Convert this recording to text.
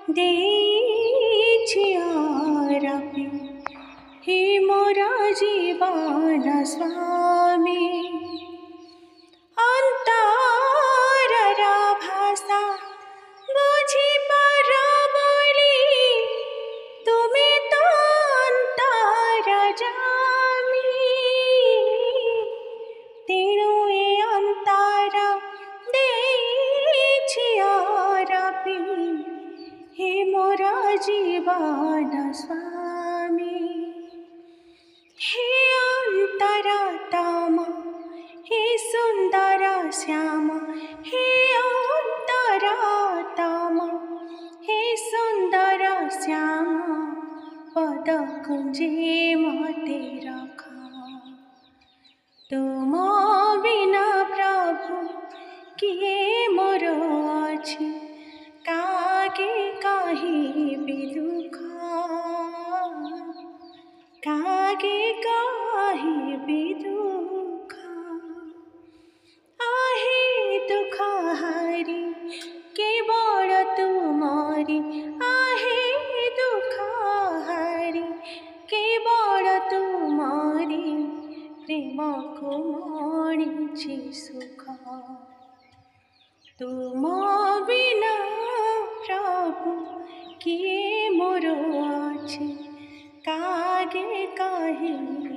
ଦେଇଛି ଆରାପି হে মোরা জীবন স্বামী অন্তরর ভাষা বুঝি পার বলি তুমি তো অন্তর জামি তেণু এ অন্তর ଦେଇଛି আরাপি হে মোরা জীবন স্বামী हे अंतरात्मा हे सुंदर श्याम हे अंतरात्मा हे सुंदर श्याम पद कुंजे मते रखा तुम बिना प्रभु किए मोर अछि कागे कहिबि दुख कागे कहिबि दुख आहे दुख हारी केवल तुमरी आहे दुख हारी केवल तुमरी प्रेम को मणिछि सुख तुम बिना प्रभु किए मोर अछि कागे कहिबि